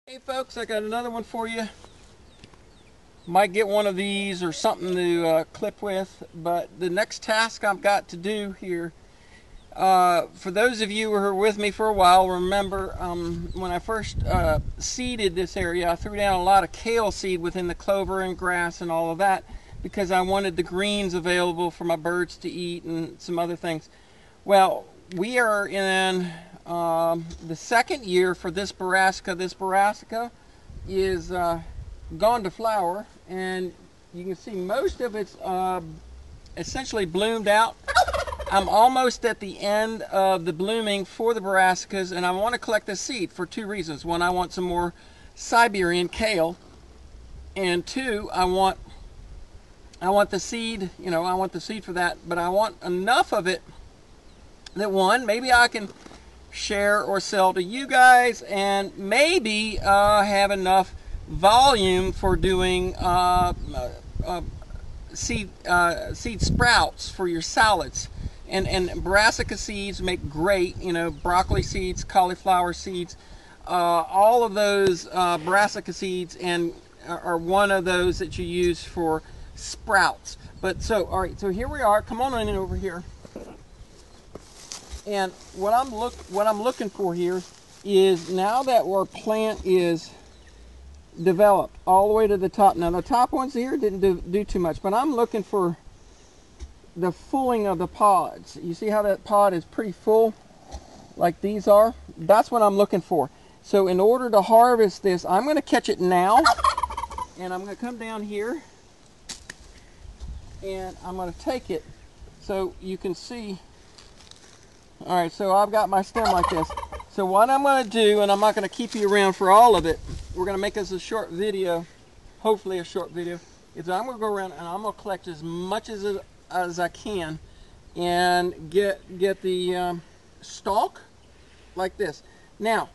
Hey folks, I got another one for you. Might get one of these or something to clip with, but the next task I've got to do here, for those of you who are with me for a while, remember when I first seeded this area, I threw down a lot of kale seed within the clover and grass and all of that because I wanted the greens available for my birds to eat and some other things. Well, we are in the second year for this Brassica. This Brassica is gone to flower, and you can see most of it's essentially bloomed out. I'm almost at the end of the blooming for the Brassicas, and I want to collect the seed for two reasons. One, I want some more Siberian kale, and two, I want the seed, I want the seed for that, but I want enough of it that one, maybe I can share or sell to you guys, and maybe have enough volume for doing seed sprouts for your salads. And brassica seeds make great, broccoli seeds, cauliflower seeds, all of those brassica seeds and are one of those that you use for sprouts. But so, all right, so here we are. Come on in over here. And what I'm looking for here is, now that our plant is developed all the way to the top. Now the top ones here didn't do too much, but I'm looking for the fulling of the pods. You see how that pod is pretty full, like these are? That's what I'm looking for. So in order to harvest this, I'm going to catch it now, and I'm going to come down here, and I'm going to take it so you can see. All right, so I've got my stem like this. So what I'm going to do, and I'm not going to keep you around for all of it, we're going to make this a short video, hopefully a short video, is I'm going to go around and I'm going to collect as much as I can and get the stalk like this. Now,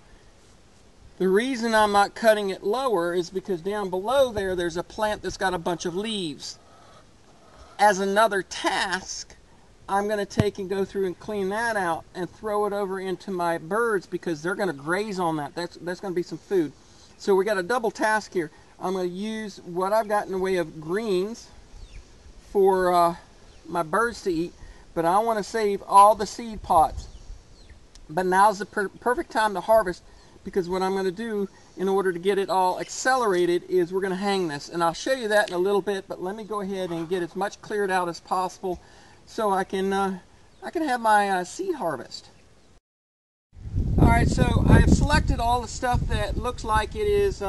the reason I'm not cutting it lower is because down below there's a plant that's got a bunch of leaves. As another task, I'm going to take and go through and clean that out and throw it over into my birds because they're going to graze on that. That's going to be some food. So we got a double task here. I'm going to use what I've got in the way of greens for my birds to eat, but I want to save all the seed pods. But now's the perfect time to harvest, because what I'm going to do in order to get it all accelerated is we're going to hang this. And I'll show you that in a little bit, but let me go ahead and get as much cleared out as possible so I can have my seed harvest. Alright, so I've selected all the stuff that looks like it is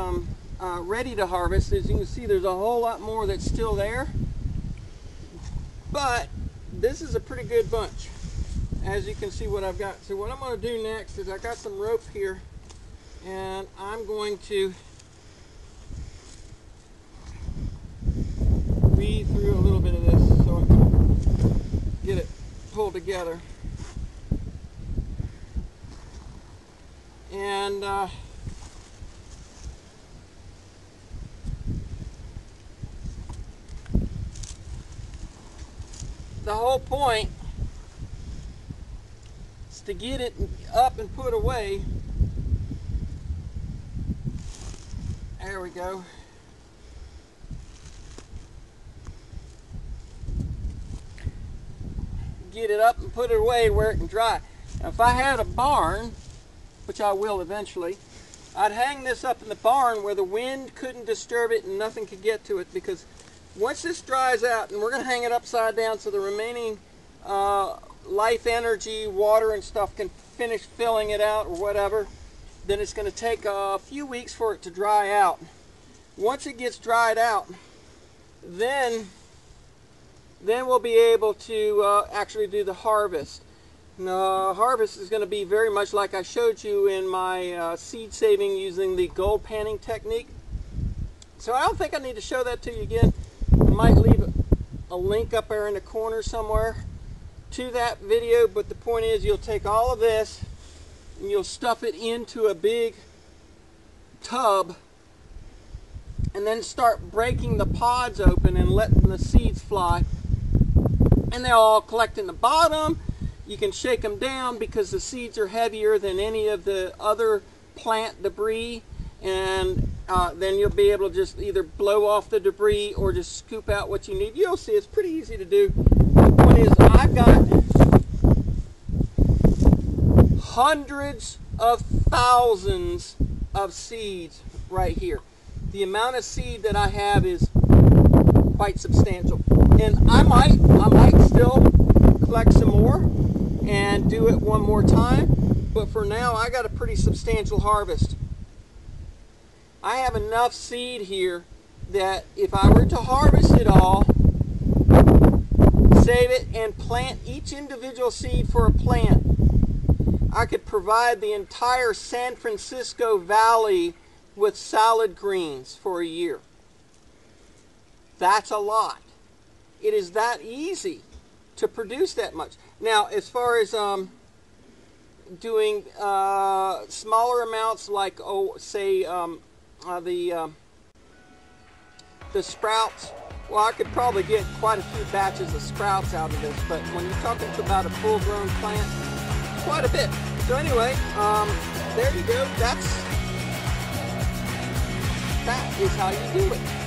ready to harvest. As you can see, there's a whole lot more that's still there, but this is a pretty good bunch, as you can see what I've got. So what I'm going to do next is I've got some rope here, and I'm going to weave through a little bit of this so I can get it pulled together. And the whole point is to get it up and put away. There we go. Get it up and put it away where it can dry. Now, if I had a barn, which I will eventually, I'd hang this up in the barn where the wind couldn't disturb it and nothing could get to it, because once this dries out, and we're going to hang it upside down so the remaining life energy, water and stuff can finish filling it out or whatever, then it's going to take a few weeks for it to dry out. Once it gets dried out, then we'll be able to actually do the harvest. Now, harvest is going to be very much like I showed you in my seed saving using the gold panning technique. So I don't think I need to show that to you again. I might leave a link up there in the corner somewhere to that video, but the point is, you'll take all of this and you'll stuff it into a big tub and then start breaking the pods open and letting the seeds fly, and they'll all collect in the bottom. You can shake them down because the seeds are heavier than any of the other plant debris, and then you'll be able to just either blow off the debris or just scoop out what you need. You'll see it's pretty easy to do. The point is, I've got hundreds of thousands of seeds right here. The amount of seed that I have is quite substantial, and I might still collect some more and do it one more time, but for now I got a pretty substantial harvest. I have enough seed here that if I were to harvest it all, save it, and plant each individual seed for a plant, I could provide the entire San Francisco Valley with salad greens for a year. That's a lot. It is that easy to produce that much. Now, as far as doing smaller amounts, like say the sprouts, well, I could probably get quite a few batches of sprouts out of this, but when you're talking about a full-grown plant, quite a bit. So anyway, there you go. That is how you do it.